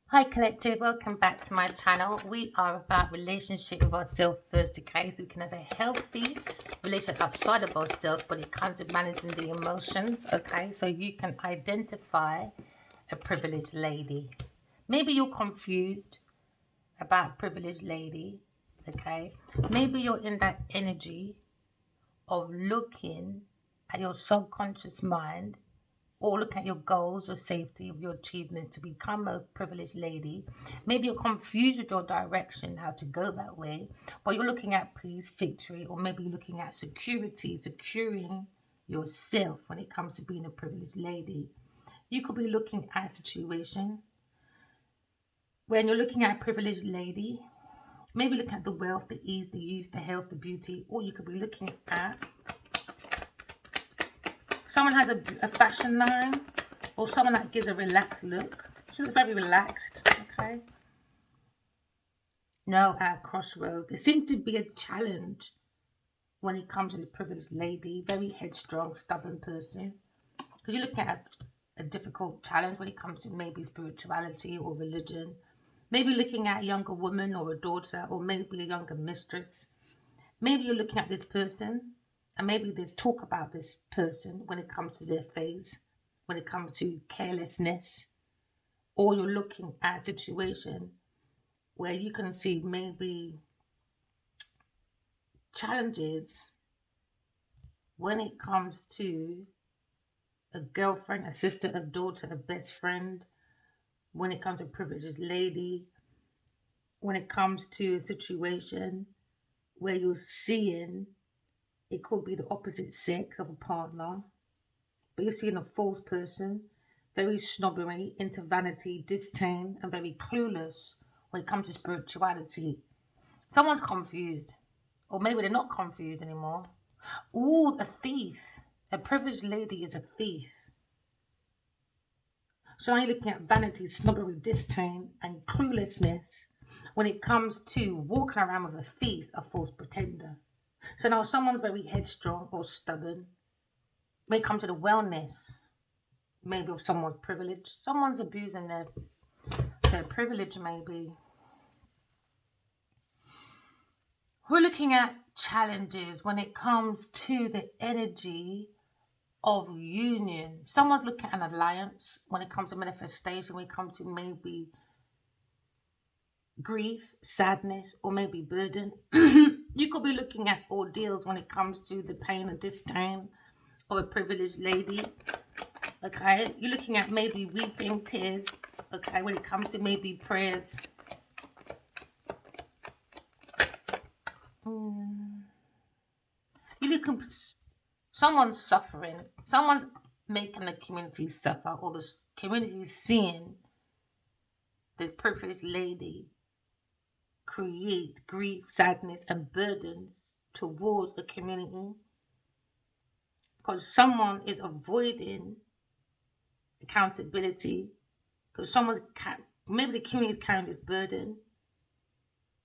Hi collective, welcome back to my channel. We are about relationship with ourselves first, okay? So we can have a healthy relationship outside of ourselves, but it comes with managing the emotions, okay? So you can identify a privileged lady. Maybe you're confused about privileged lady, okay? Maybe you're in that energy of looking at your subconscious mind or look at your goals, your safety, your achievement to become a privileged lady. Maybe you're confused with your direction, how to go that way, but you're looking at peace, victory, or maybe you're looking at security, securing yourself when it comes to being a privileged lady. You could be looking at a situation when you're looking at a privileged lady. Maybe look at the wealth, the ease, the youth, the health, the beauty, or you could be looking at someone has a fashion line or someone that gives a relaxed look. She looks very relaxed, okay? No, at a crossroad. There seems to be a challenge when it comes to the privileged lady, very headstrong, stubborn person. Because you're looking at a difficult challenge when it comes to maybe spirituality or religion. Maybe looking at a younger woman or a daughter or maybe a younger mistress. Maybe you're looking at this person and maybe there's talk about this person when it comes to their face, when it comes to carelessness, or you're looking at a situation where you can see maybe challenges when it comes to a girlfriend, a sister, a daughter, a best friend, when it comes to a privileged lady, when it comes to a situation where you're seeing it could be the opposite sex of a partner, but you're seeing a false person, very snobbery, into vanity, disdain, and very clueless when it comes to spirituality. Someone's confused, or maybe they're not confused anymore. Ooh, a thief. A privileged lady is a thief. So now you're looking at vanity, snobbery, disdain, and cluelessness when it comes to walking around with a thief, a false pretender. So now someone's very headstrong or stubborn when it comes to the wellness, maybe of someone's privilege. Someone's abusing their privilege, maybe. We're looking at challenges when it comes to the energy of union. Someone's looking at an alliance when it comes to manifestation, when it comes to maybe grief, sadness, or maybe burden. You could be looking at ordeals when it comes to the pain and disdain of a privileged lady. Okay, you're looking at maybe weeping tears. Okay, when it comes to maybe prayers. Mm. You look at someone's suffering. Someone's making the community suffer, or the community is seeing this privileged lady create grief, sadness, and burdens towards the community because someone is avoiding accountability because maybe the community is carrying this burden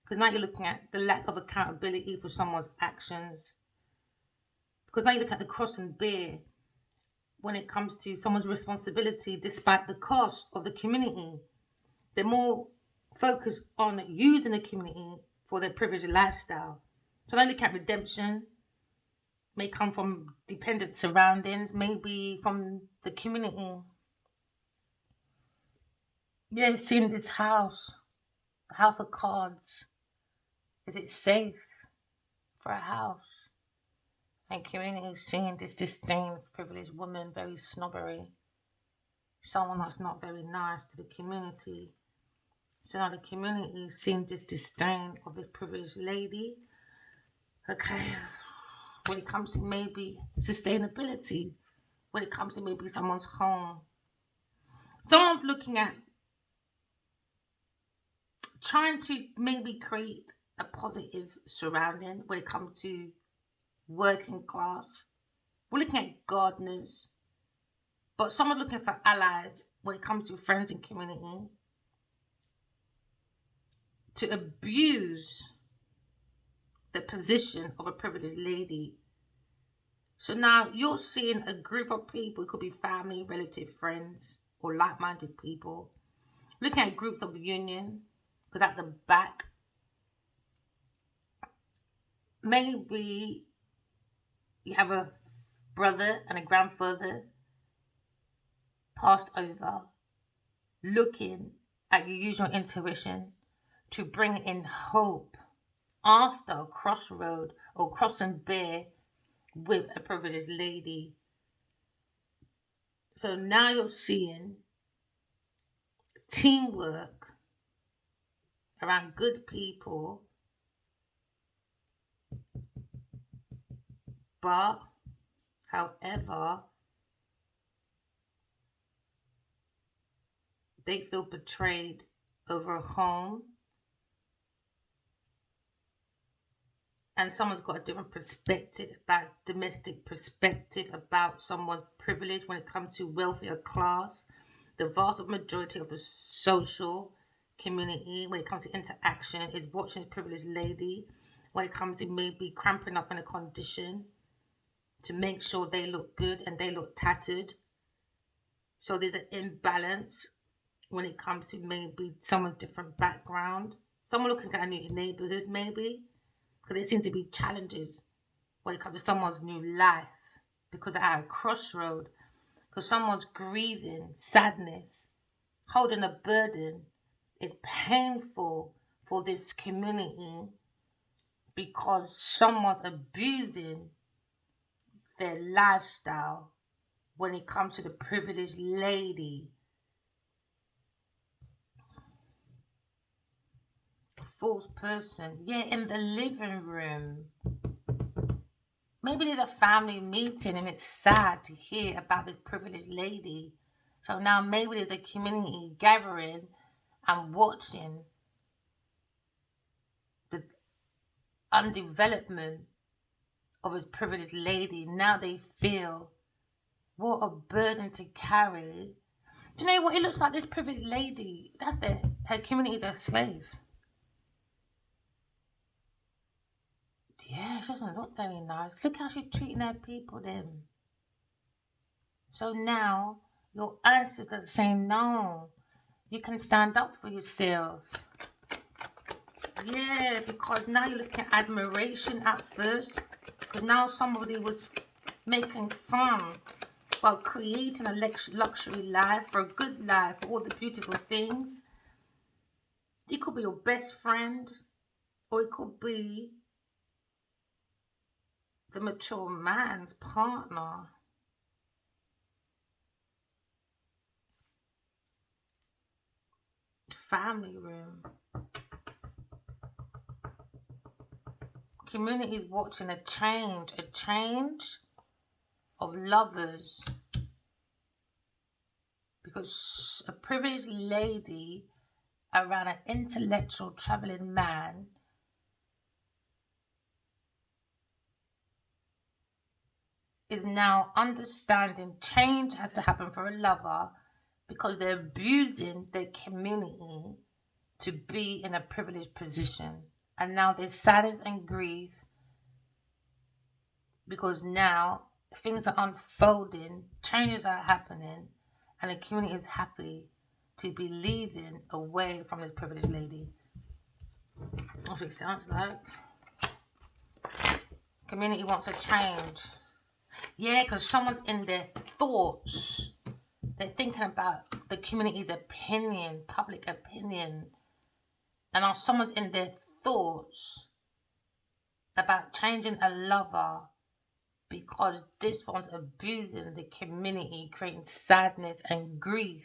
because now you're looking at the lack of accountability for someone's actions because now you look at the cross and bear when it comes to someone's responsibility despite the cost of the community. They're more focused on using the community for their privileged lifestyle. So now look at redemption may come from dependent surroundings, maybe from the community. Yeah, it's in this house, a house of cards. Is it safe for a house? And community seeing this disdain of privileged woman, very snobbery, someone that's not very nice to the community. So now the community seeing this disdain of this privileged lady. Okay, when it comes to maybe sustainability, when it comes to maybe someone's home, someone's looking at trying to maybe create a positive surrounding when it comes to working class. We're looking at gardeners, but someone looking for allies when it comes to friends and community to abuse the position of a privileged lady. So now you're seeing a group of people, it could be family, relative, friends, or like minded people, Looking at groups of union, because at the back, maybe you have a brother and a grandfather passed over, looking at your usual intuition to bring in hope after a crossroad or crossing bear with a privileged lady. So now you're seeing teamwork around good people, but however, they feel betrayed over a home, and someone's got a different perspective about domestic perspective about someone's privilege when it comes to wealthier class. The vast majority of the social community, when it comes to interaction, is watching a privileged lady when it comes to maybe cramping up in a condition to make sure they look good and they look tattered. So there's an imbalance when it comes to maybe someone's different background. Someone looking at a new neighborhood, maybe, because there seem to be challenges when it comes to someone's new life because they're at a crossroad, because someone's grieving sadness, holding a burden. It's painful for this community because someone's abusing their lifestyle when it comes to the privileged lady. False person, yeah, in the living room. Maybe there's a family meeting and it's sad to hear about this privileged lady. So now maybe there's a community gathering and watching the undevelopment of this privileged lady. Now they feel what a burden to carry. Do you know what? It looks like this privileged lady, her community is a slave. Yeah, she doesn't look very nice. Look how she's treating her people then. So now your ancestors are saying, no, you can stand up for yourself. Yeah, because now you're looking at admiration at first. Because now somebody was making fun while creating a luxury life, for a good life, for all the beautiful things. It could be your best friend, or it could be the mature man's partner. Family room. Community is watching a change of lovers. Because a privileged lady around an intellectual traveling man is now understanding change has to happen for a lover because they're abusing their community to be in a privileged position. And now there's sadness and grief because now things are unfolding, changes are happening, and the community is happy to be leaving away from this privileged lady. That's what it sounds like. Community wants a change. Yeah, because someone's in their thoughts. They're thinking about the community's opinion, public opinion. And now someone's in their thoughts about changing a lover because this one's abusing the community, creating sadness and grief.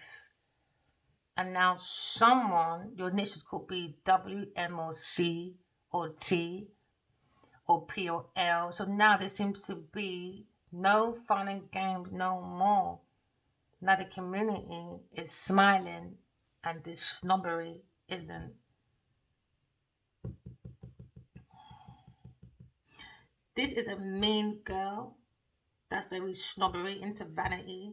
And now someone, your initials could be W, M, or C, or T, or P, or L. So now there seems to be no fun and games no more. Now the community is smiling and this snobbery isn't. This is a mean girl that's very snobbery, into vanity,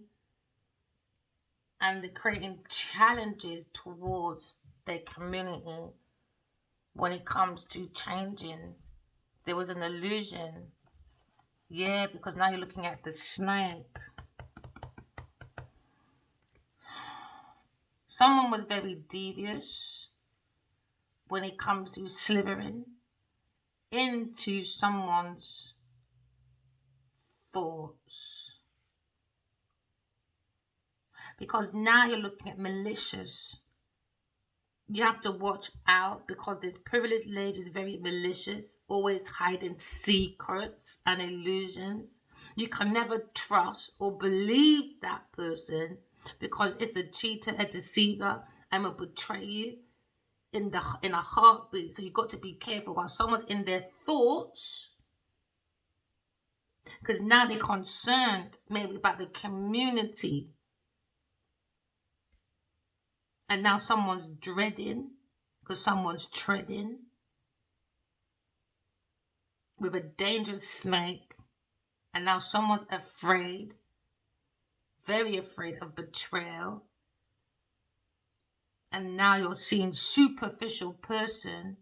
and they're creating challenges towards their community when it comes to changing. There was an illusion. Yeah, because now you're looking at the snake. Someone was very devious when it comes to slithering into someone's thoughts. Because now you're looking at malicious. You have to watch out because this privileged lady is very malicious, always hiding secrets and illusions. You can never trust or believe that person because it's a cheater, a deceiver, and will betray you in a heartbeat. So you've got to be careful while someone's in their thoughts, because now they're concerned maybe about the community, and now someone's dreading because someone's treading with a dangerous snake, and now someone's afraid, very afraid of betrayal, and now you're seeing superficial person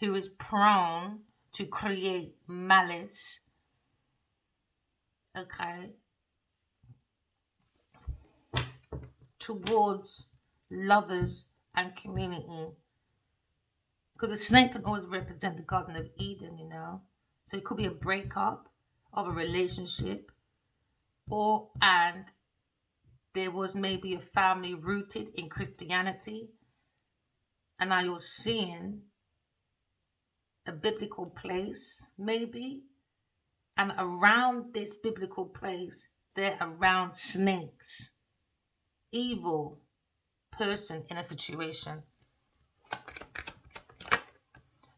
who is prone to create malice, okay, towards lovers and community. Because the snake can always represent the Garden of Eden, you know. So it could be a breakup of a relationship, and there was maybe a family rooted in Christianity, and now you're seeing a biblical place, maybe, and around this biblical place, they're around snakes, evil person in a situation.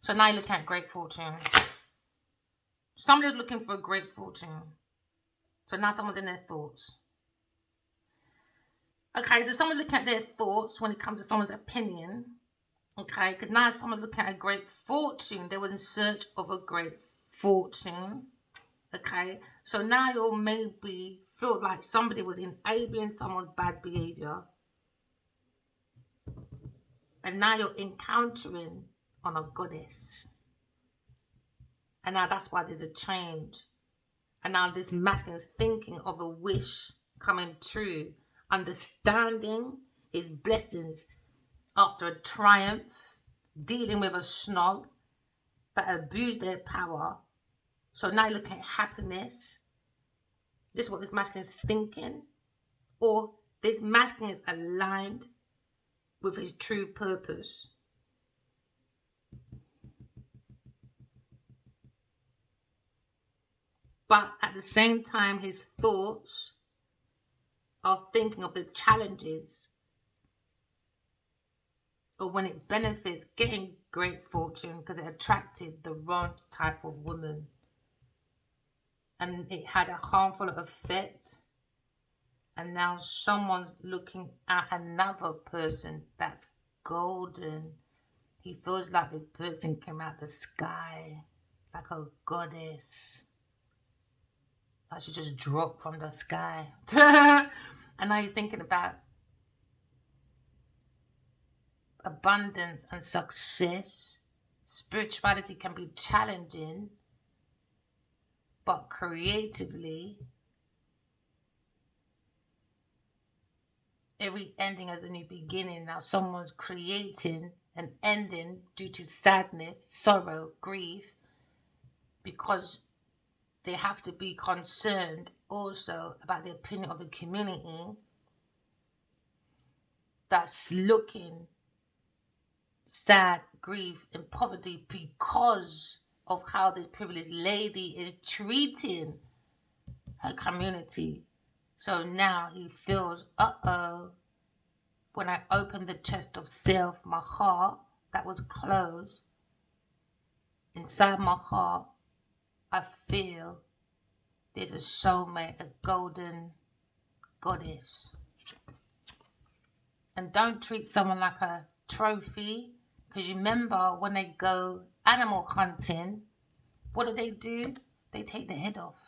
So now you look at great fortune. Somebody's looking for a great fortune. So now someone's in their thoughts. Okay, so someone looking at their thoughts when it comes to someone's opinion. Okay, because now someone's looking at a great fortune. They was in search of a great fortune. Okay, so now you'll maybe feel like somebody was enabling someone's bad behavior. And now you're encountering on a goddess. And now that's why there's a change. And now this masculine is thinking of a wish coming true, understanding his blessings after a triumph, dealing with a snob that abused their power. So now you look at happiness. This is what this masculine is thinking. Or this masculine is aligned with his true purpose. But at the same time, his thoughts are thinking of the challenges or when it benefits getting great fortune because it attracted the wrong type of woman and it had a harmful effect. And now someone's looking at another person that's golden. He feels like this person came out the sky like a goddess. Like she just dropped from the sky. And now you're thinking about abundance and success. Spirituality can be challenging, but creatively, every ending has a new beginning. Now someone's creating an ending due to sadness, sorrow, grief, because they have to be concerned also about the opinion of the community that's looking sad, grief, and poverty because of how this privileged lady is treating her community. So now he feels, when I open the chest of self, my heart that was closed, inside my heart, I feel there's a soulmate, a golden goddess. And don't treat someone like a trophy, because you remember when they go animal hunting, what do? They take the head off.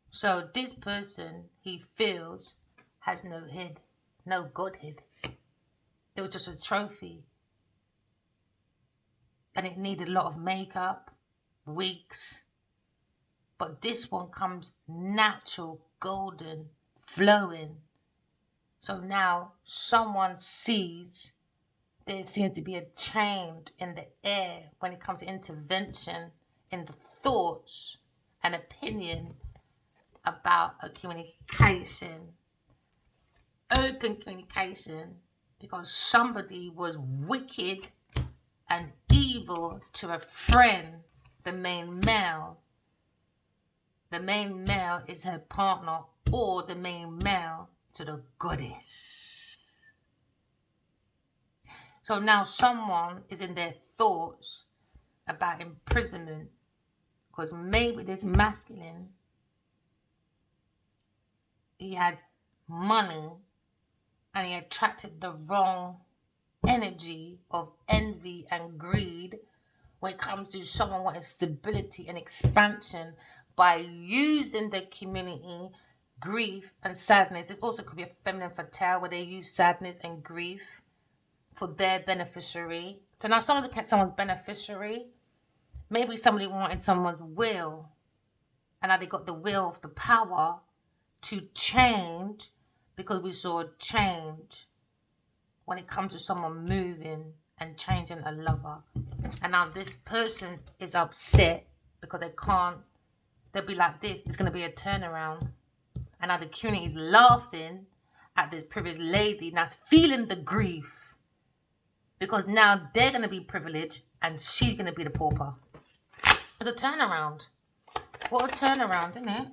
So this person, he feels, has no head, no godhead. It was just a trophy. And it needed a lot of makeup, wigs. But this one comes natural, golden, flowing. So now someone sees there seems to be a change in the air when it comes to intervention in the thoughts and opinion about a communication, open communication, because somebody was wicked and evil to a friend, the main male. The main male is her partner, or the main male to the goddess. So now someone is in their thoughts about imprisonment, because maybe this masculine, he had money and he attracted the wrong energy of envy and greed when it comes to someone wanting stability and expansion by using the community, grief and sadness. This also could be a feminine fatale where they use sadness and grief for their beneficiary. So now someone looking at someone's beneficiary, maybe somebody wanted someone's will, and now they got the will, the power to change, because we saw change when it comes to someone moving and changing a lover. And now this person is upset because they can't, they'll be like this, it's going to be a turnaround. And now the community is laughing at this privileged lady, now feeling the grief, because now they're going to be privileged and she's going to be the pauper. It's a turnaround. What a turnaround, isn't it?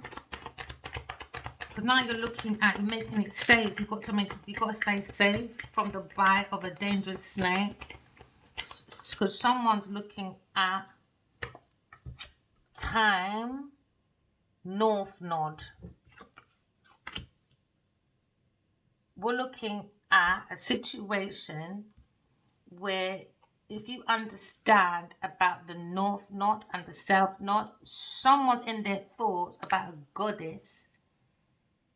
Because now you're looking at making it safe. You've got to stay safe from the bite of a dangerous snake. Because someone's looking at time, north node. We're looking at a situation where, if you understand about the north node and the south node, someone's in their thoughts about a goddess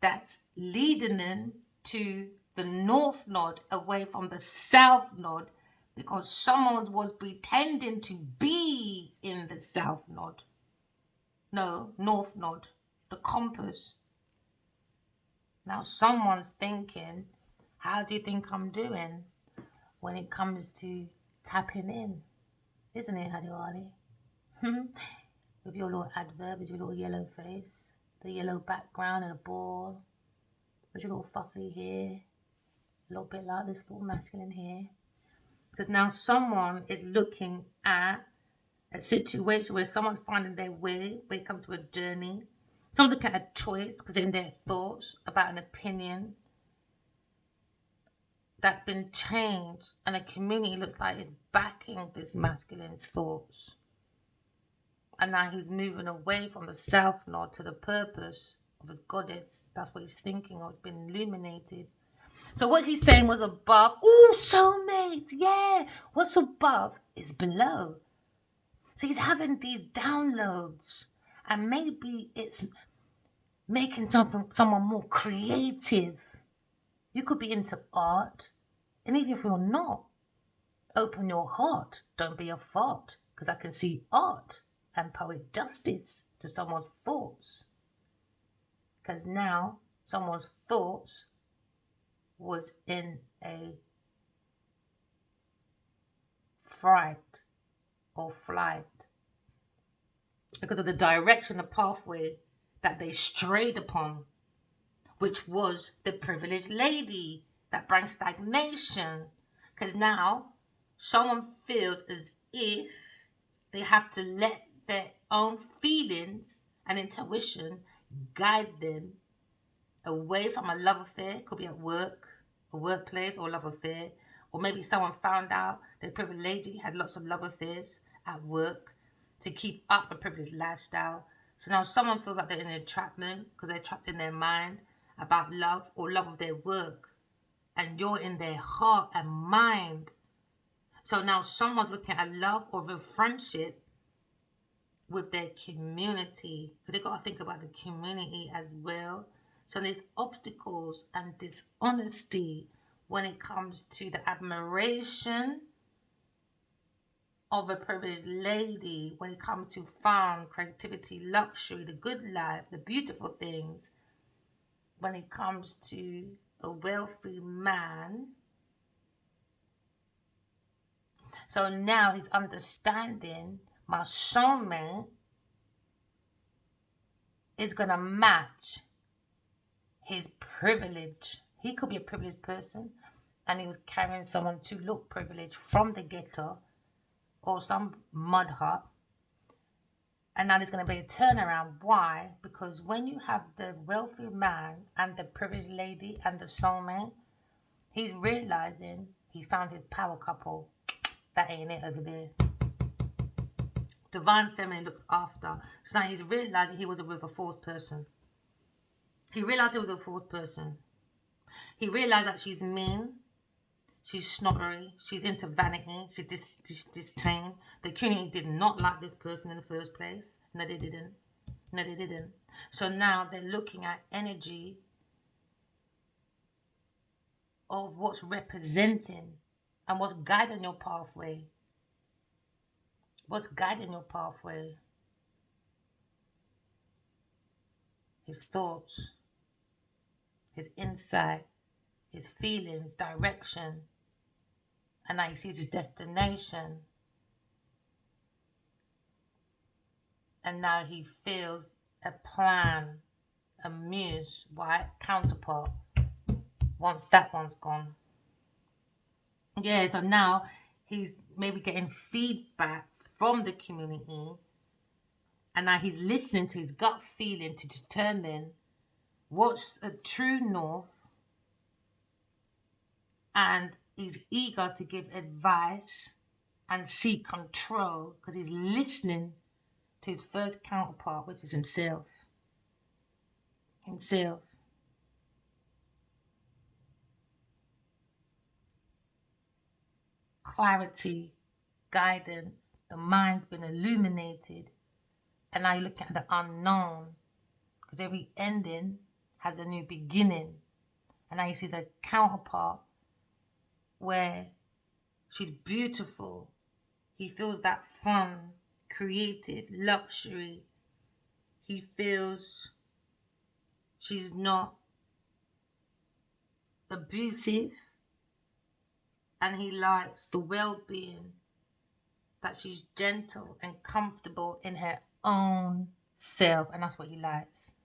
that's leading them to the north node away from the south node, because someone was pretending to be in the south node. No, north node, the compass. Now someone's thinking, how do you think I'm doing when it comes to tapping in? Isn't it, Hadiwali? With your little adverb, with your little yellow face, the yellow background and a ball, with your little fluffy hair, a little bit like this little masculine hair. Because now someone is looking at a situation where someone's finding their way when it comes to a journey. Someone's looking at a choice because in their thoughts about an opinion that's been changed, and the community looks like it's backing this masculine's thoughts. And now he's moving away from the south node to the purpose of his goddess. That's what he's thinking of. It's been illuminated. So what he's saying was above. Ooh, soulmates, yeah. What's above is below. So he's having these downloads, and maybe it's making someone more creative. You could be into art, and even if you're not, open your heart. Don't be a fart, because I can see art and poet justice to someone's thoughts. Because now someone's thoughts was in a fright or flight because of the direction, the pathway that they strayed upon, which was the privileged lady that brings stagnation. Because now someone feels as if they have to let their own feelings and intuition guide them away from a love affair. Could be at work, a workplace, or love affair. Or maybe someone found out the privileged lady had lots of love affairs at work to keep up a privileged lifestyle. So now someone feels like they're in entrapment because they're trapped in their mind about love or love of their work. And you're in their heart and mind. So now someone's looking at love or a friendship with their community. So they got to think about the community as well. So there's obstacles and dishonesty when it comes to the admiration of a privileged lady, when it comes to fun, creativity, luxury, the good life, the beautiful things, when it comes to a wealthy man. So now he's understanding my soulmate is going to match his privilege. He could be a privileged person and he was carrying someone to look privileged from the ghetto or some mud hut. And now there's going to be a turnaround. Why? Because when you have the wealthy man and the privileged lady and the soulmate, he's realizing he's found his power couple. That ain't it over there. Divine feminine looks after. So now he's realizing he was with a fourth person. He realized he was a fourth person. He realized that she's mean, she's snobbery, she's into vanity, she's disdain. The community did not like this person in the first place. No, they didn't. No, they didn't. So now they're looking at energy of what's representing and what's guiding your pathway. What's guiding your pathway? His thoughts, his insight, his feelings, direction. And now he sees his destination. And now he feels a plan, a muse, right? Counterpart. Once that one's gone. Yeah, so now he's maybe getting feedback from the community. And now he's listening to his gut feeling to determine what's a true north. And he's eager to give advice and seek control because he's listening to his first counterpart, which is himself. Himself. Clarity, guidance, the mind's been illuminated, and now you're looking at the unknown because every ending has a new beginning. And now you see the counterpart where she's beautiful. He feels that fun, creative, luxury. He feels she's not abusive, and he likes the well-being, that she's gentle and comfortable in her own self, and that's what he likes.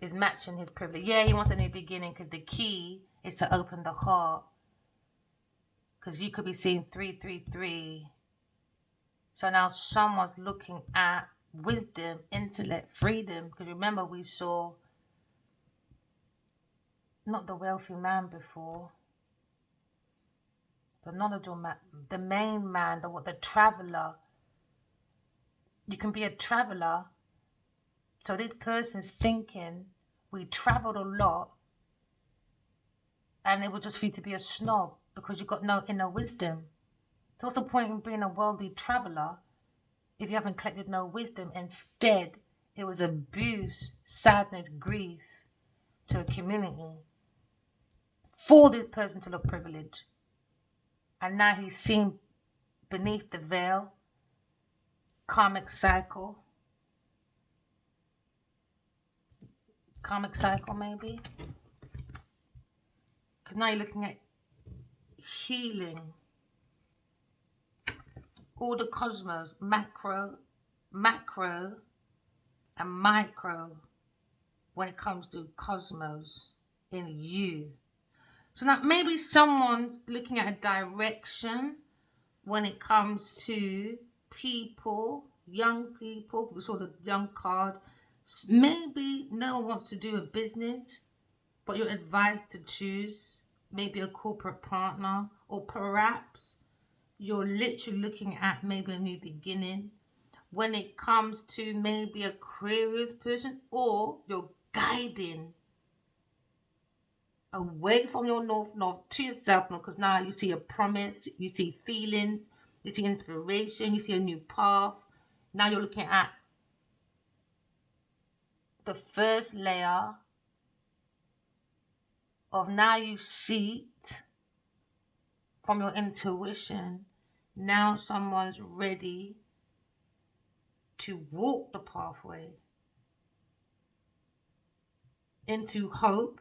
Is matching his privilege. Yeah, he wants a new beginning because the key is to open the heart. Because you could be seeing 333. So now someone's looking at wisdom, intellect, freedom. Because remember we saw not the wealthy man before, the knowledgeable man, the main man, the traveler. You can be a traveler. So this person's thinking, we traveled a lot, and it would just for you to be a snob because you've got no inner wisdom. So what's the point in being a worldly traveler if you haven't collected no wisdom? Instead, it was abuse, sadness, grief to a community for this person to look privileged. And now he's seen beneath the veil, karmic cycle. Karmic cycle, maybe. Because now you're looking at healing. All the cosmos, macro, and micro when it comes to cosmos in you. So now maybe someone's looking at a direction when it comes to people, young people. We saw the young card. Maybe no one wants to do a business, but you're advised to choose maybe a corporate partner, or perhaps you're literally looking at maybe a new beginning when it comes to maybe a Aquarius person, or you're guiding away from your north to your south because now you see a promise, you see feelings, you see inspiration, you see a new path. Now you're looking at the first layer of now you see it from your intuition. Now someone's ready to walk the pathway into hope,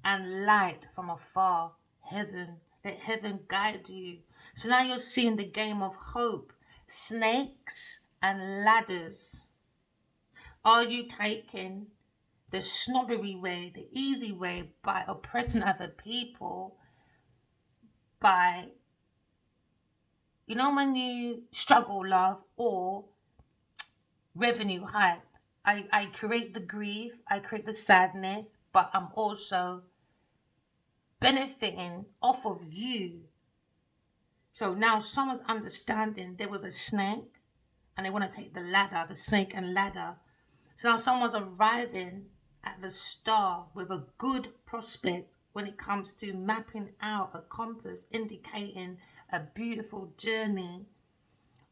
and light from afar. Heaven, let heaven guide you. So now you're seeing the game of hope, snakes and ladders. Are you taking the snobbery way, the easy way, by oppressing other people, by, when you struggle, love, or revenue hype? I create the grief, I create the sadness, but I'm also benefiting off of you. So now someone's understanding they're with a snake and they want to take the ladder, the snake and ladder. So now someone's arriving at the star with a good prospect when it comes to mapping out a compass, indicating a beautiful journey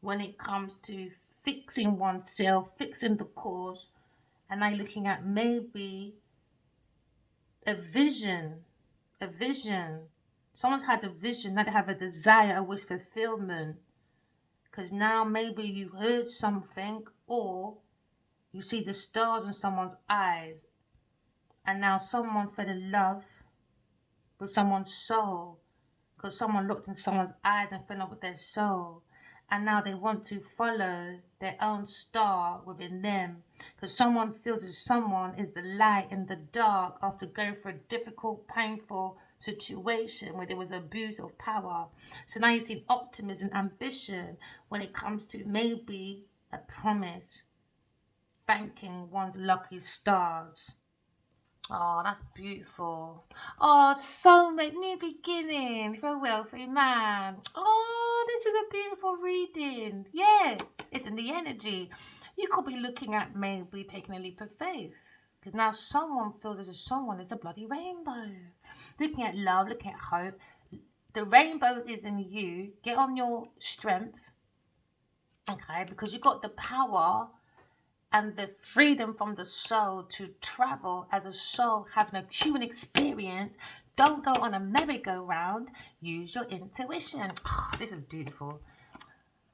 when it comes to fixing oneself, fixing the cause, and now looking at maybe a vision, a vision. Someone's had a vision, now they have a desire, a wish fulfillment. Because now maybe you heard something or you see the stars in someone's eyes, and now someone fell in love with someone's soul because someone looked in someone's eyes and fell in love with their soul. And now they want to follow their own star within them because someone feels that someone is the light in the dark after going through a difficult, painful situation where there was abuse of power. So now you see optimism, ambition when it comes to maybe a promise, thanking one's lucky stars. Oh, that's beautiful. Oh, soulmate, new beginning for a wealthy man. Oh, this is a beautiful reading. Yeah, it's in the energy. You could be looking at maybe taking a leap of faith. Because now someone feels as if someone is a bloody rainbow. Looking at love, looking at hope. The rainbow is in you. Get on your strength. Okay, because you got the power and the freedom from the soul to travel as a soul, having a human experience. Don't go on a merry-go-round. Use your intuition. Oh, this is beautiful.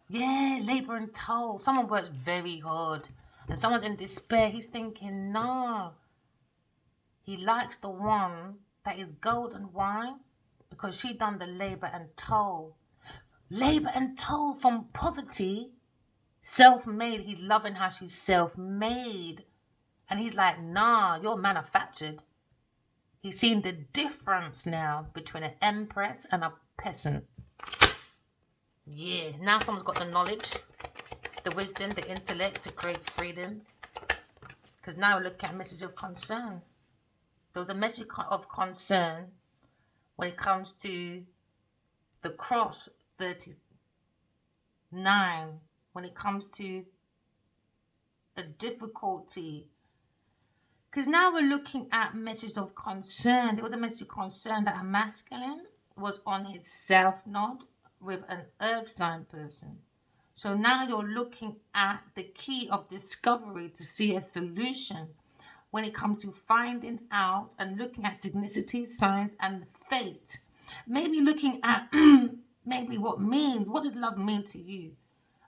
Yeah, labor and toil. Someone works very hard and someone's in despair. He's thinking, no, he likes the one that is gold and wine because she done the labor and toil. Labor and toil from poverty. Self-made. He's loving how she's self-made. And he's like, nah, you're manufactured. He's seen the difference now between an empress and a peasant. Yeah, now someone's got the knowledge, the wisdom, the intellect to create freedom. Because now we're looking at a message of concern. There was a message of concern when it comes to the cross 39, when it comes to a difficulty. Because now we're looking at messages of concern. There was a message of concern that a masculine was on his self node with an earth sign person. So now you're looking at the key of discovery to see a solution when it comes to finding out and looking at synchronicity, signs, and fate. Maybe looking at maybe what does love mean to you?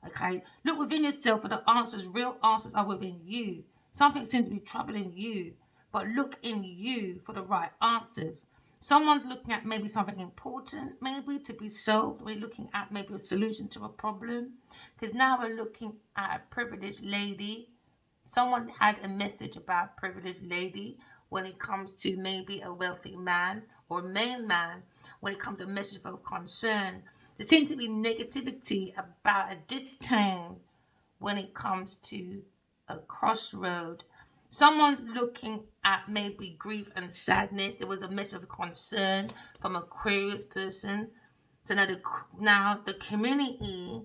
Okay, look within yourself for the answers. Real answers are within you. Something seems to be troubling you, but look in you for the right answers. Someone's looking at maybe something important, maybe to be solved. We're looking at maybe a solution to a problem. Because now we're looking at a privileged lady. Someone had a message about privileged lady when it comes to maybe a wealthy man or a male man. When it comes to a message of concern, there seems to be negativity about a disdain when it comes to a crossroad. Someone's looking at maybe grief and sadness. There was a message of concern from a Aquarius person. So now the community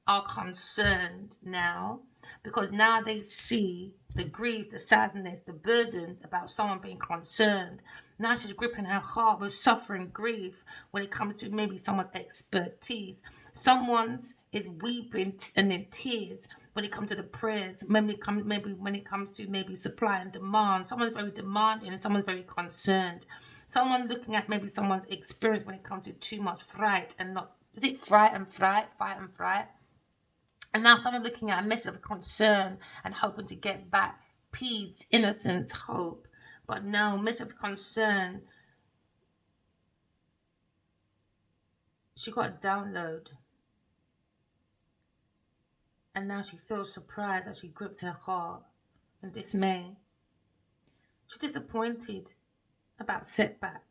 are concerned now because now they see the grief, the sadness, the burdens about someone being concerned. Now she's gripping her heart with suffering grief when it comes to maybe someone's expertise. Someone's is weeping and in tears when it comes to the prayers. Maybe when it comes to maybe supply and demand. Someone's very demanding and someone's very concerned. Someone looking at maybe someone's experience when it comes to too much fright and not, is it fright and fright, fight and fright? And now someone looking at a message of concern and hoping to get back peace, innocence, hope. But no, message of concern. She got a download, and now she feels surprised as she grips her heart and dismay. She's disappointed about setbacks.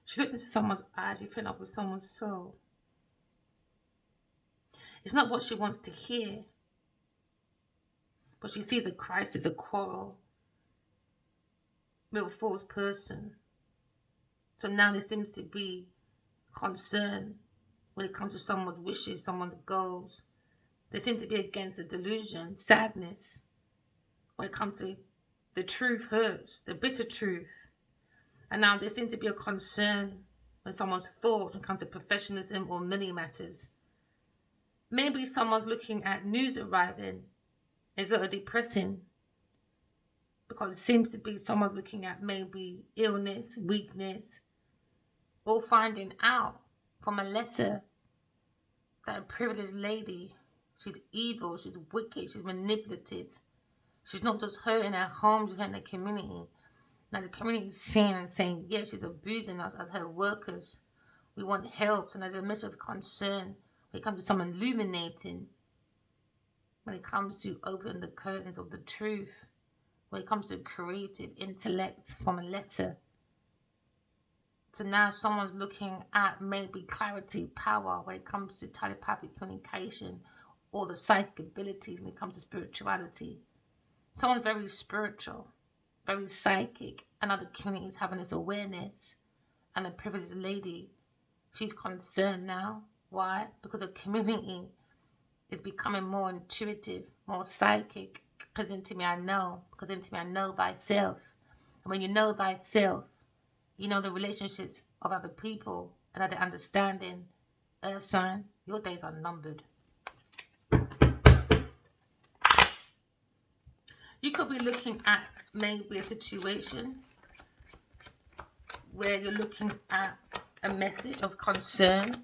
She looked into someone's eyes, she fell up with someone's soul. It's not what she wants to hear, but she sees a crisis, a quarrel with a false person. So now there seems to be concern when it comes to someone's wishes, someone's goals. They seem to be against the delusion, sadness. When it comes to the truth hurts, the bitter truth. And now there seems to be a concern when someone's thought when it comes to professionalism or money matters. Maybe someone's looking at news arriving is a depressing, because it seems to be someone looking at maybe illness, weakness, or finding out from a letter that a privileged lady, she's evil, she's wicked, she's manipulative. She's not just hurting her home, she's hurting the community. Now the community is seeing and saying, yeah, she's abusing us as her workers. We want help. And there's a message of concern when it comes to someone illuminating, when it comes to opening the curtains of the truth, when it comes to creative intellect from a letter. So now someone's looking at maybe clarity, power when it comes to telepathic communication or the psychic abilities when it comes to spirituality. Someone's very spiritual, very psychic, and other communities having this awareness. And the privileged lady, she's concerned now. Why? Because the community is becoming more intuitive, more psychic. Because into me I know. Because into me I know thyself. And when you know thyself, you know the relationships of other people and other understanding. Earth sign, your days are numbered. You could be looking at maybe a situation where you're looking at a message of concern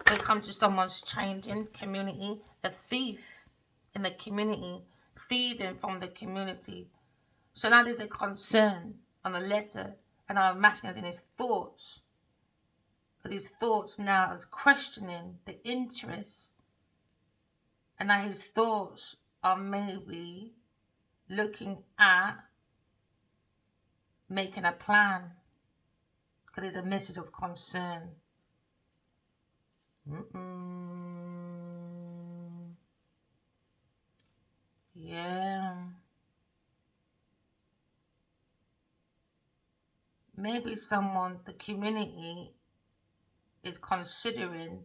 when it comes to someone's changing community, a thief in the community, thieving from the community. So now there's a concern on the letter, and I'm imagining in his thoughts, because his thoughts now is questioning the interest, and now his thoughts are maybe looking at making a plan, because there's a message of concern. Yeah. Maybe someone, the community, is considering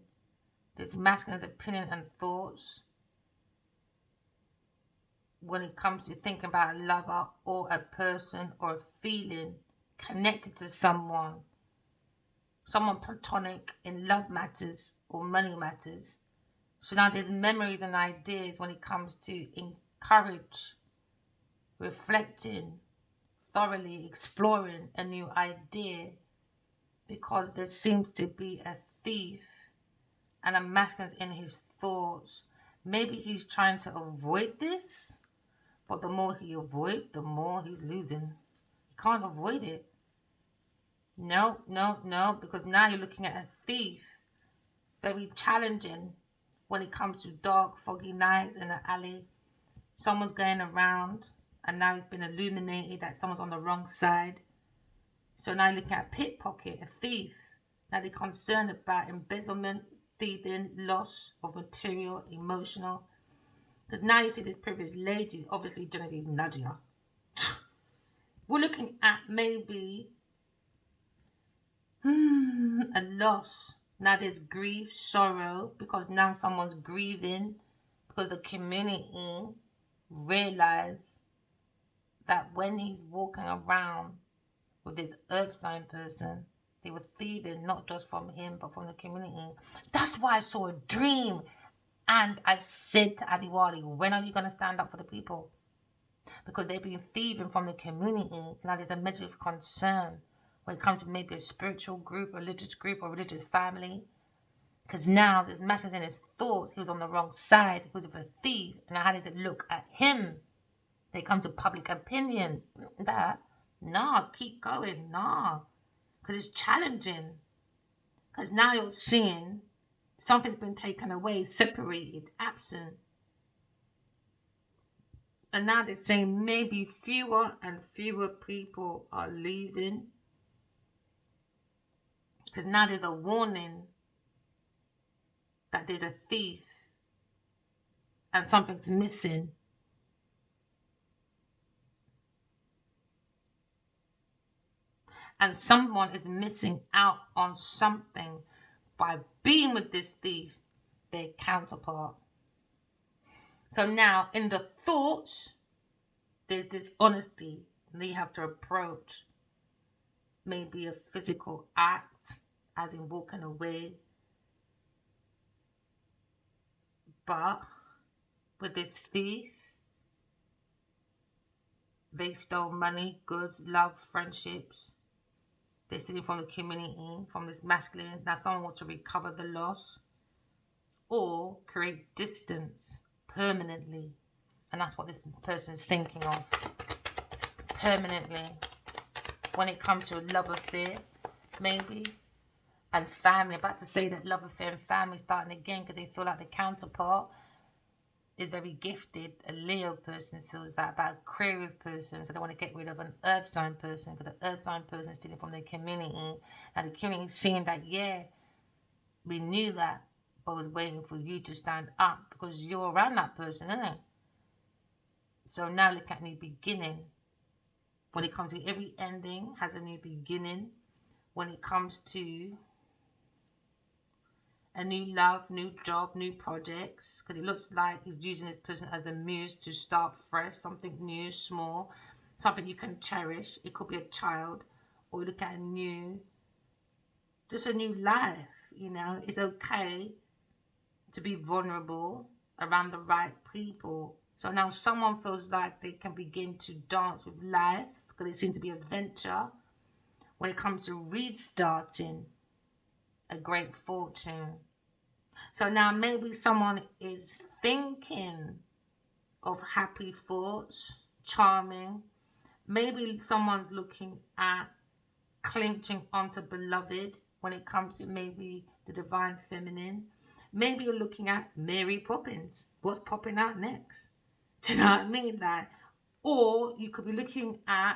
this masculine's opinion and thoughts when it comes to thinking about a lover or a person or a feeling connected to someone platonic in love matters or money matters. So now there's memories and ideas when it comes to encourage reflecting, thoroughly exploring a new idea, because there seems to be a thief and a masculine in his thoughts. Maybe he's trying to avoid this, but the more he avoids, the more he's losing. He can't avoid it. No, because now you're looking at a thief, very challenging when it comes to dark, foggy nights in an alley. Someone's going around, and now it's been illuminated that someone's on the wrong side. So now you're looking at a pickpocket, a thief. Now they're concerned about embezzlement, thieving, loss of material, emotional. Because now you see this privileged lady, obviously Genevieve Nadia. We're looking at maybe a loss. Now there's grief, sorrow, because now someone's grieving, because the community realized that when he's walking around with this earth sign person, they were thieving not just from him but from the community. That's why I saw a dream, and I said to Adiwali, when are you going to stand up for the people? Because they've been thieving from the community. Now there's a message of concern when it comes to maybe a spiritual group, religious group, or religious family. Because now there's messages in his thoughts. He was on the wrong side. He was a thief. And how does it look at him? They come to public opinion. That, nah, keep going, nah. Because it's challenging. Because now you're seeing something's been taken away, separated, absent. And now they're saying maybe fewer and fewer people are leaving. Because now there's a warning that there's a thief and something's missing. And someone is missing out on something by being with this thief, their counterpart. So now in the thoughts, there's this honesty that you have to approach. Maybe a physical act, as in walking away. But with this thief, they stole money, goods, love, friendships. They're stealing from the community, from this masculine. Now someone wants to recover the loss or create distance permanently. And that's what this person is thinking of. Permanently. When it comes to a love affair, maybe. And family. I'm about to say that love affair and family starting again because they feel like the counterpart is very gifted. A Leo person feels that about Aquarius person, so they want to get rid of an Earth sign person because the Earth sign person is stealing from their community, and the community is seeing that, yeah, we knew that, but was waiting for you to stand up because you're around that person, isn't it? So now look at new beginning. When it comes to every ending has a new beginning. When it comes to a new love, new job, new projects, because it looks like he's using this person as a muse to start fresh, something new, small, something you can cherish. It could be a child, or you look at a new, just a new life. You know, it's okay to be vulnerable around the right people. So now someone feels like they can begin to dance with life because it seems to be a venture. When it comes to restarting, a great fortune. So now maybe someone is thinking of happy thoughts, charming. Maybe someone's looking at clinching onto beloved when it comes to maybe the divine feminine. Maybe you're looking at Mary Poppins. What's popping out next? Do you know what I mean? Like, or you could be looking at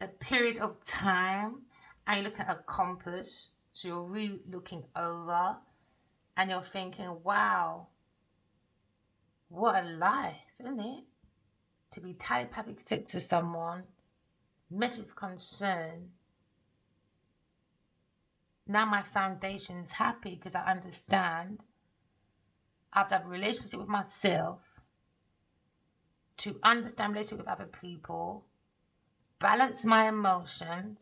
a period of time and you look at a compass. So you're really looking over and you're thinking, wow, what a life, isn't it? To be telepathic to someone, message of concern. Now my foundation is happy because I understand I have to have a relationship with myself, to understand relationship with other people, balance my emotions,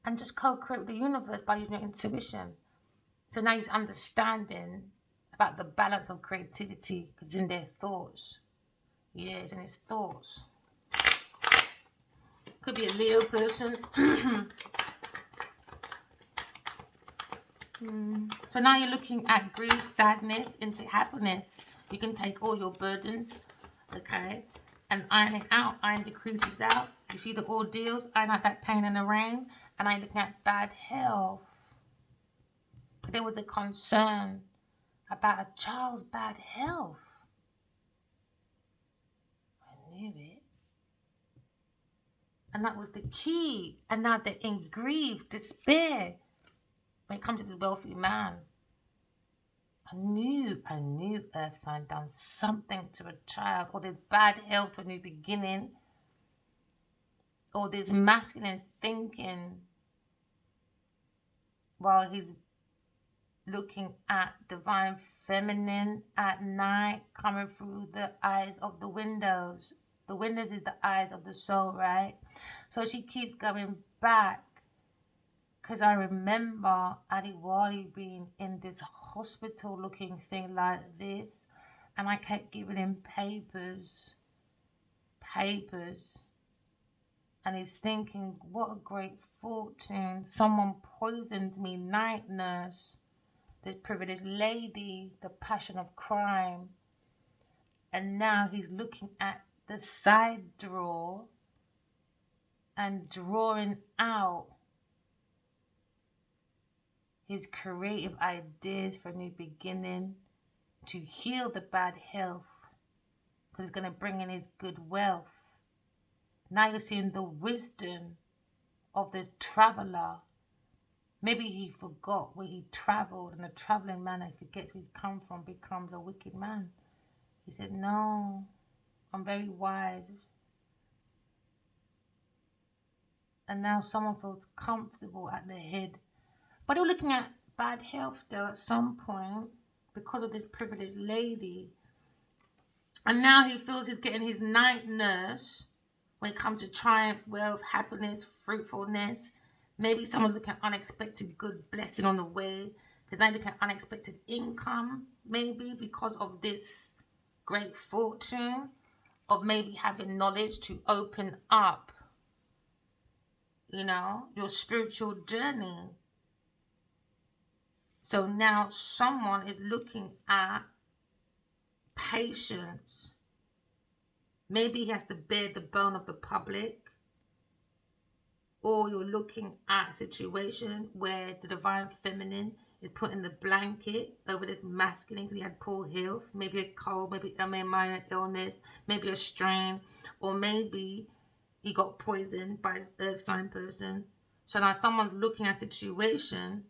and just co-create with the universe by using your intuition. So now he's understanding about the balance of creativity because it's in their thoughts. Yeah, it's in his thoughts. Could be a Leo person. So now you're looking at grief, sadness into happiness. You can take all your burdens, okay, and iron it out. Iron the creases out. You see the ordeals, iron out that pain and the rain. And I'm looking at bad health. There was a concern about a child's bad health. I knew it. And that was the key. And now they're in grief, despair. When it comes to this wealthy man, I knew Earth sign done something to a child, or there's bad health for a new beginning, or there's masculine thinking while he's looking at divine feminine at night coming through the eyes of the windows. The windows is the eyes of the soul, right? So she keeps going back. Because I remember Adiwali being in this hospital looking thing like this. And I kept giving him papers. And he's thinking, what a great fortune. Someone poisoned me, night nurse. This privileged lady, the passion of crime. And now he's looking at the side drawer and drawing out his creative ideas for a new beginning, to heal the bad health, because it's going to bring in his good wealth. Now you're seeing the wisdom of the traveler. Maybe he forgot where he traveled, and a traveling man that forgets where he come from becomes a wicked man. He said, no, I'm very wise. And now someone feels comfortable at the head. But you're looking at bad health though at some point because of this privileged lady. And now he feels he's getting his night nurse when it comes to triumph, wealth, happiness, fruitfulness. Maybe someone's looking at unexpected good blessing on the way. They're now looking at unexpected income, maybe because of this great fortune, of maybe having knowledge to open up, you know, your spiritual journey. So now someone is looking at patience. Maybe he has to bear the bone of the public. Or you're looking at a situation where the divine feminine is putting the blanket over this masculine because he had poor health, maybe a cold, maybe a minor illness, maybe a strain, or maybe he got poisoned by his earth sign person. So now someone's looking at a situation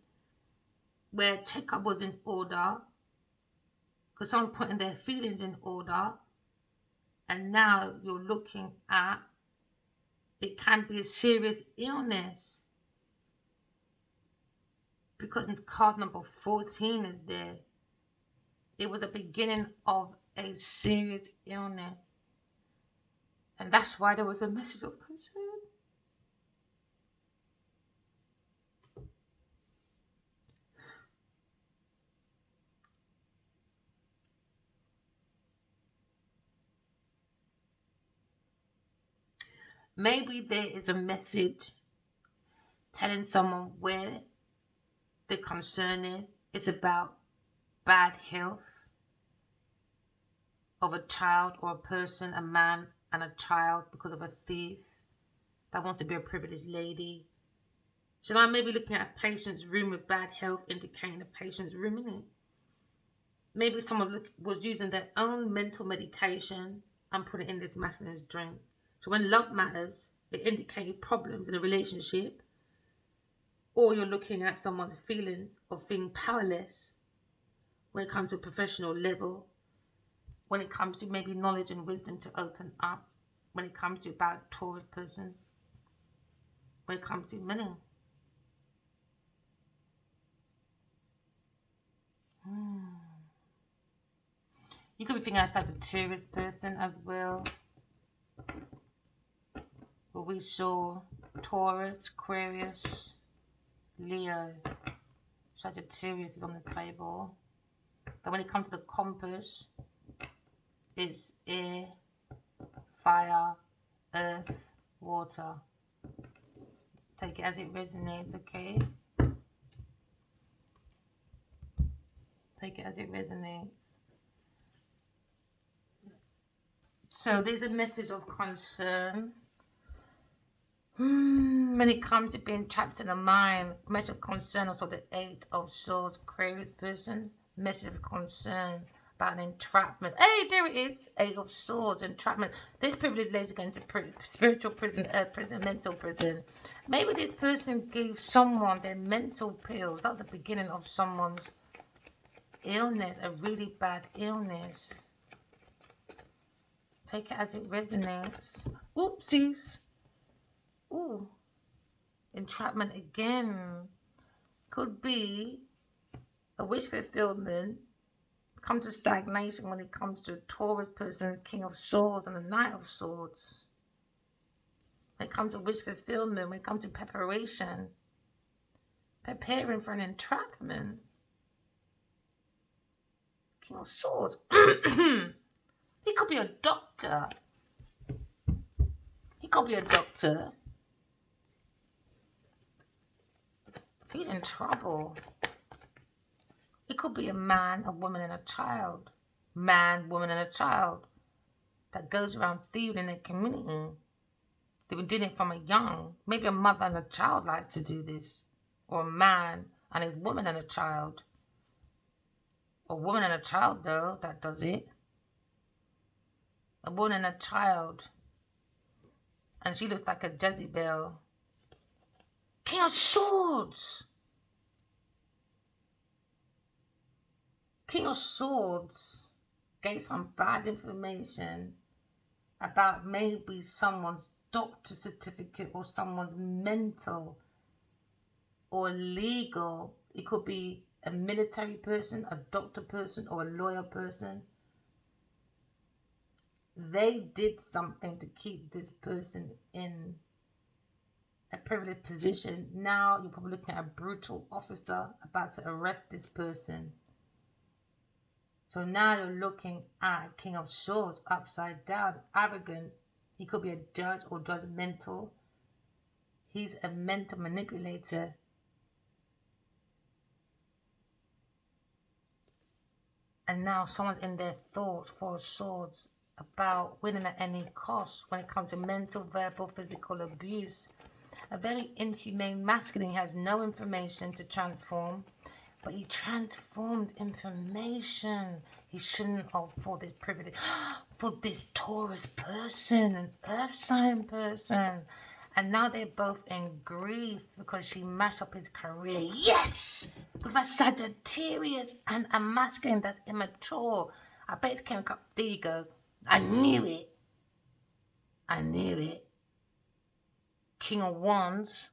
where checkup was in order because someone's putting their feelings in order, and now you're looking at it can be a serious illness because card number 14 is there. It was a beginning of a serious illness, and that's why there was a message of concern. Maybe there is a message telling someone where the concern is. It's about bad health of a child or a person, a man and a child, because of a thief that wants to be a privileged lady. Should I maybe looking at a patient's room with bad health, indicating a patient's room in it? Maybe someone was using their own mental medication and put it in this masculine's drink. So when love matters, it indicates problems in a relationship, or you're looking at someone's feelings of being powerless when it comes to a professional level, when it comes to maybe knowledge and wisdom to open up, when it comes to about Taurus person, when it comes to money. You could be thinking of Sagittarius person as well. But we saw Taurus, Aquarius, Leo, Sagittarius is on the table. But when it comes to the compass, it's air, fire, earth, water. Take it as it resonates, okay? Take it as it resonates. So there's a message of concern. When it comes to being trapped in a mind, message of concern, also the 8 of Swords, Aquarius person, message of concern about an entrapment. Hey, there it is, 8 of Swords, entrapment. This privilege lays against spiritual prison, prison, mental prison. Maybe this person gave someone their mental pills. That's the beginning of someone's illness, a really bad illness. Take it as it resonates. Oopsies. Ooh, entrapment again. Could be a wish fulfillment, come to stagnation when it comes to a Taurus person, King of Swords and the Knight of Swords. When it comes to wish fulfillment, when it comes to preparation, preparing for an entrapment. King of Swords. He could be a doctor. He could be a doctor. He's in trouble. It could be a man, a woman, and a child. Man, woman, and a child that goes around thieving in their community. They've been doing it from a young. Maybe a mother and a child likes to do this. Or a man And it's woman and a child. A woman and a child, though, that does it. A woman and a child. And she looks like a Jezebel. King of Swords. King of Swords gave some bad information about maybe someone's doctor certificate or someone's mental or legal. It could be a military person, a doctor person, or a lawyer person. They did something to keep this person in a privileged position. Now you're probably looking at a brutal officer about to arrest this person. So now you're looking at King of Swords upside down, arrogant. He could be a judge or judgmental. He's a mental manipulator. And now someone's in their thoughts, Four of Swords, about winning at any cost when it comes to mental, verbal, physical abuse. A very inhumane masculine. He has no information to transform, but he transformed information. He shouldn't have for this privilege, for this Taurus person, an earth sign person. And now they're both in grief because she mashed up his career. Yes! With a Sagittarius and a masculine that's immature. I bet it's came up. There you go. I knew it. I knew it. King of Wands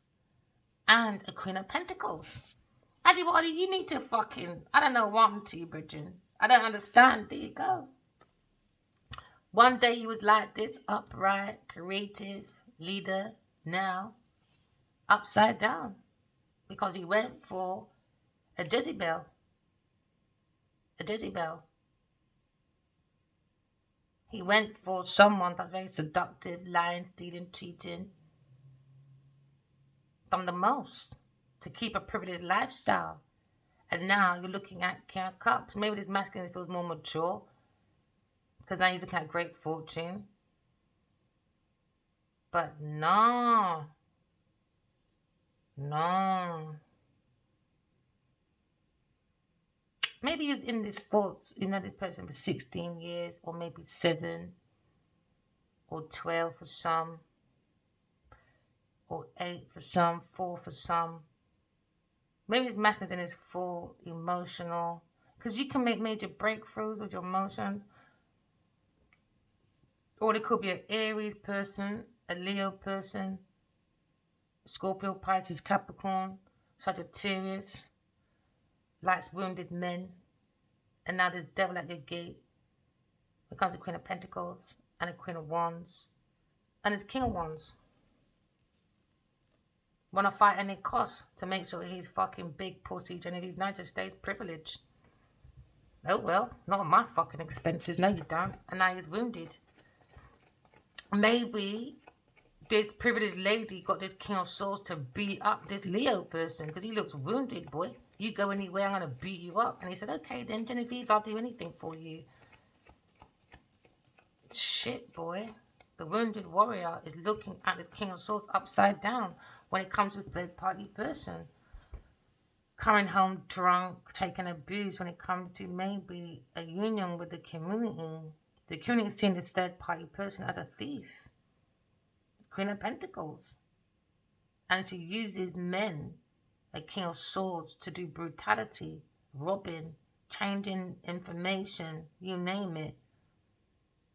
and a Queen of Pentacles. Everybody, you need to fucking, I don't know what happened to you, Bridget. I don't understand. There you go. One day he was like this, upright, creative, leader. Now, upside down. Because he went for a Jezebel. A Jezebel. He went for someone that's very seductive, lying, stealing, cheating. Done the most to keep a privileged lifestyle. And now you're looking at King of Cups. Maybe this masculine feels more mature. Because now he's looking at great fortune. But no. No. Maybe he's in this thoughts, this person for 16 years, or maybe 7, or 12 for some, or 8 for some, 4 for some. Maybe his masculine's in his full emotional, because you can make major breakthroughs with your emotions. Or it could be an Aries person, a Leo person, Scorpio, Pisces, Capricorn, Sagittarius, likes wounded men. And now there's devil at your gate. Here comes the Queen of Pentacles and the Queen of Wands. And it's King of Wands. Want to fight any cost to make sure he's fucking big pussy Genevieve United States privilege. Oh well, not on my fucking expenses. No you don't. And now he's wounded. Maybe this privileged lady got this King of Swords to beat up this Leo person because he looks wounded, boy. You go anywhere, I'm going to beat you up. And he said, okay then, Genevieve, I'll do anything for you. Shit, boy. The wounded warrior is looking at the King of Swords upside down when it comes to third-party person. Coming home drunk, taking abuse when it comes to maybe a union with the community. The community is seeing this third-party person as a thief. Queen of Pentacles. And she uses men, a King of Swords, to do brutality, robbing, changing information, you name it.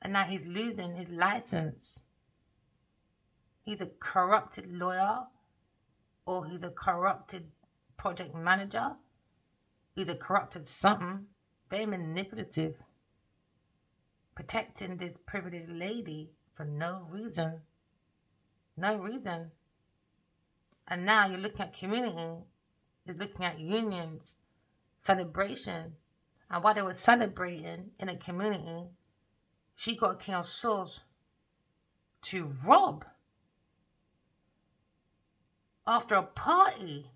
And now he's losing his license. He's a corrupted lawyer, or he's a corrupted project manager. He's a corrupted something, very manipulative, protecting this privileged lady for no reason. No reason. And now you're looking at community, you're looking at unions, celebration. And while they were celebrating in a community, she got a King of Swords to rob after a party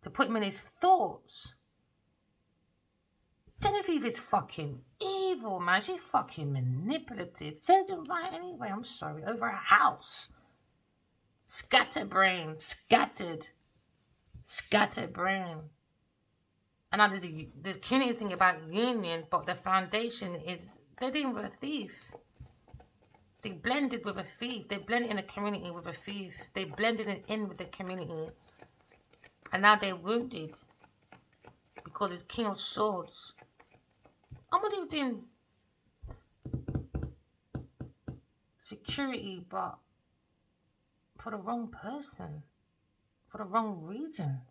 to put him in his thoughts. Genevieve is fucking evil, man. She's fucking manipulative. Says it right anyway. I'm sorry. Over a house. Scatterbrained, scattered, Scatterbrain. And now there's the cunning thing about union, but the foundation is they're dealing with a thief. They blended with a thief. They blended in a community with a thief. They blended it in with the community. And now they're wounded because it's King of Swords. I'm not even doing security, but for the wrong person, for the wrong reason.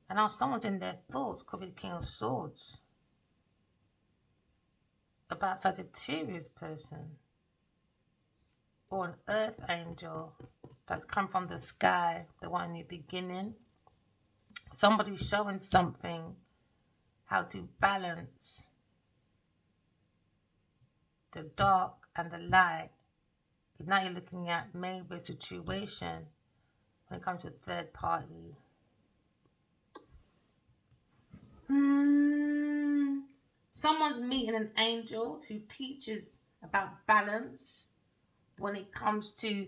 And now someone's in their thoughts, could be the King of Swords, about Sagittarius person. Or an earth angel that's come from the sky, the one in the beginning. Somebody showing something, how to balance the dark and the light. Now you're looking at maybe a situation when it comes to third party. Someone's meeting an angel who teaches about balance when it comes to,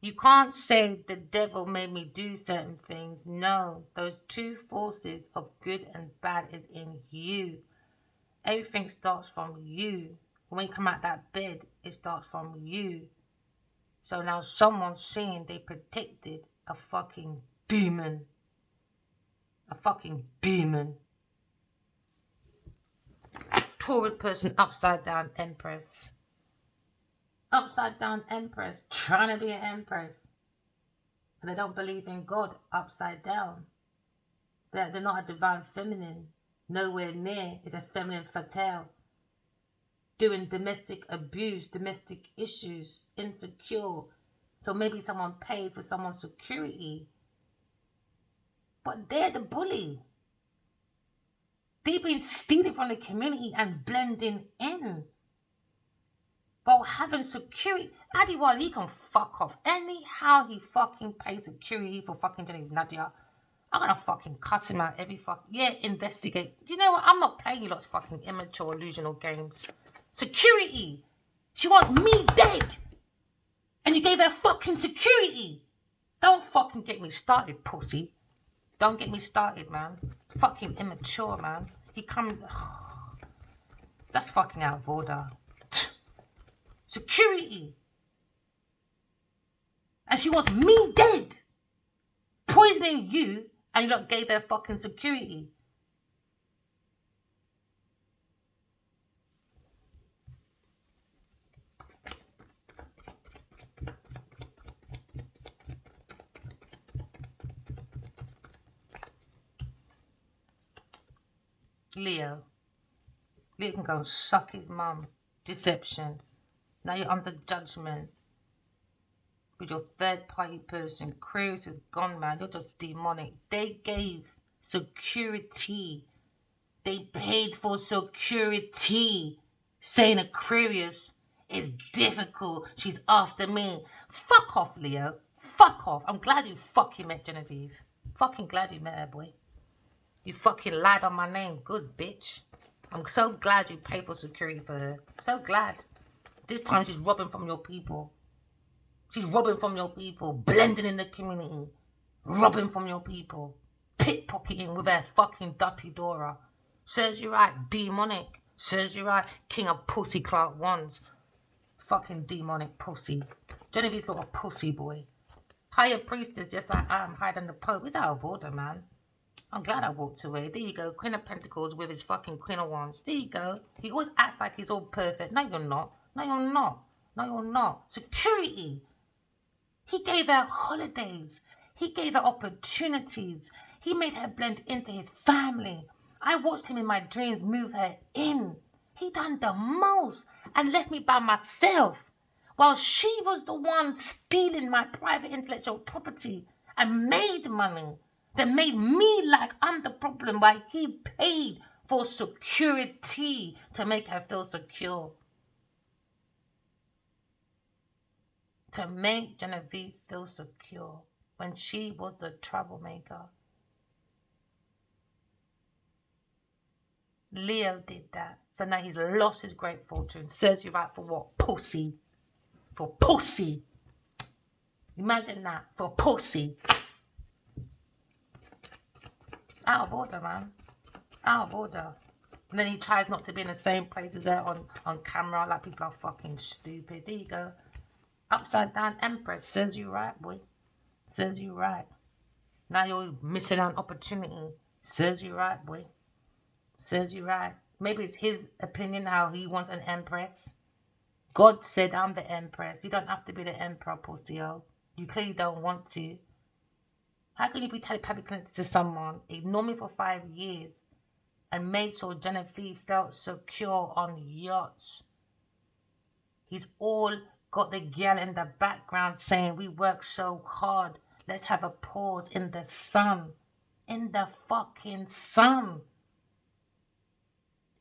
you can't say the devil made me do certain things. No, those two forces of good and bad is in you. Everything starts from you. When you come out that bed, it starts from you. So now someone's saying they protected a fucking demon. A fucking demon. Taurus person, upside down empress. Upside down empress, trying to be an empress. And they don't believe in God, upside down. They're not a divine feminine. Nowhere near is a feminine fatale. Doing domestic abuse, domestic issues, insecure. So maybe someone paid for someone's security. But they're the bully. They've been stealing from the community and blending in. But having security, Adiwali, he can fuck off. Anyhow he fucking pays security for fucking Jenny Nadia, I'm gonna fucking cuss him out every investigate. You know what? I'm not playing you lot's fucking immature, illusional games. Security. She wants me dead. And you gave her fucking security. Don't fucking get me started, pussy. Don't get me started, man. Fucking immature, man. He come. That's fucking out of order. Security. And she wants me dead. Poisoning you, and you lot gave her fucking security. Leo. Leo can go and suck his mum. Deception. Now you're under judgment. With your third party person. Aquarius is gone, man. You're just demonic. They gave security. They paid for security. Saying Aquarius is difficult. She's after me. Fuck off, Leo. Fuck off. I'm glad you fucking met Genevieve. Fucking glad you met her, boy. You fucking lied on my name. Good bitch. I'm so glad you paid for security for her. So glad. This time she's robbing from your people. She's robbing from your people. Blending in the community. Robbing from your people. Pickpocketing with her fucking dirty Dora. Serves you right. Demonic. Serves you right. King of pussy Clark ones. Fucking demonic pussy. Genevieve's got a pussy, boy. Higher priestess just like I am higher than the Pope. It's out of order, man. I'm glad I walked away. There you go. Queen of Pentacles with his fucking Queen of Wands. There you go. He always acts like he's all perfect. No, you're not. No, you're not. No, you're not. Security. He gave her holidays. He gave her opportunities. He made her blend into his family. I watched him in my dreams move her in. He done the most and left me by myself while she was the one stealing my private intellectual property and made money. That made me like I'm the problem while he paid for security to make her feel secure. To make Genevieve feel secure when she was the troublemaker. Leo did that. So now he's lost his great fortune. Serves you right for what? Pussy. For pussy. Imagine that. For pussy. Out of order, man. Out of order. And then he tries not to be in the same place as her on camera, like people are fucking stupid. There you go. Upside down Empress. Serves you right, boy. Serves you right. Now you're missing out on opportunity. Serves you right, boy. Serves you right. Maybe it's his opinion how he wants an Empress. God said I'm the Empress. You don't have to be the Emperor, pussyo. You clearly don't want to. How can you be telepathically connected to someone, ignore me for 5 years, and made sure Genevieve felt secure on yachts? He's all got the girl in the background saying, we work so hard. Let's have a pause in the sun. In the fucking sun.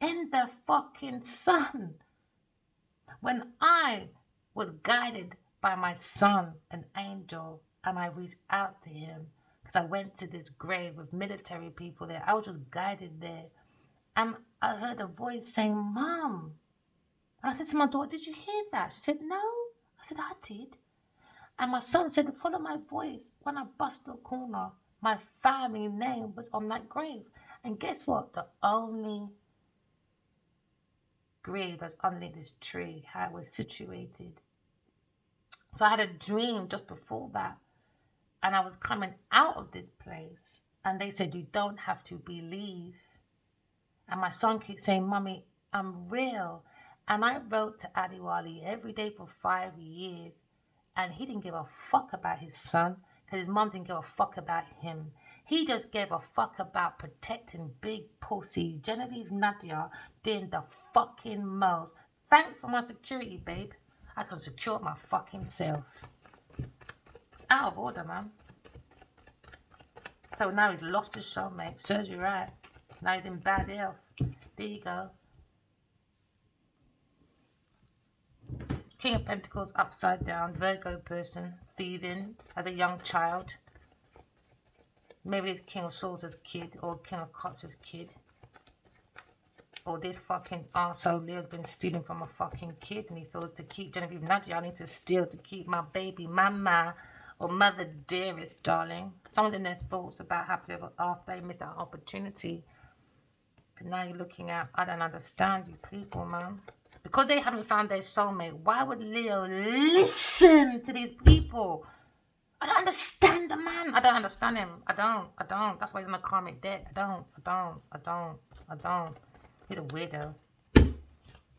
In the fucking sun. When I was guided by my son, an angel, and I reached out to him because I went to this grave with military people there. I was just guided there. And I heard a voice saying, Mom. And I said to my daughter, did you hear that? She said, no. I said, I did. And my son said, follow my voice. When I bust the corner, my family name was on that grave. And guess what? The only grave that's underneath this tree, how it was situated. So I had a dream just before that. And I was coming out of this place. And they said, you don't have to believe. And my son keeps saying, Mommy, I'm real. And I wrote to Adiwali every day for 5 years. And he didn't give a fuck about his son because his mom didn't give a fuck about him. He just gave a fuck about protecting big pussy Genevieve Nadia doing the fucking most. Thanks for my security, babe. I can secure my fucking self. Out of order, man. So now he's lost his soulmate. Serves you right. Now he's in bad health. There you go. King of Pentacles upside down. Virgo person. Thieving as a young child. Maybe it's King of Swords as kid. Or King of Cups as kid. Or this fucking arsehole Leo's been stealing from a fucking kid. And he feels to keep Genevieve Nadia. I need to steal to keep my baby mama. Or mother dearest, darling. Someone's in their thoughts about happily ever after they missed that opportunity. But now you're looking at, I don't understand you people, man. Because they haven't found their soulmate, why would Leo listen to these people? I don't understand the man. I don't understand him. I don't. That's why he's in a karmic debt. I don't. He's a weirdo.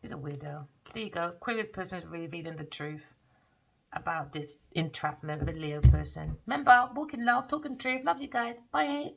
He's a weirdo. There you go. Aquarius person is revealing the truth about this entrapment of a Leo person. Remember, walking love, talking truth. Love you guys. Bye.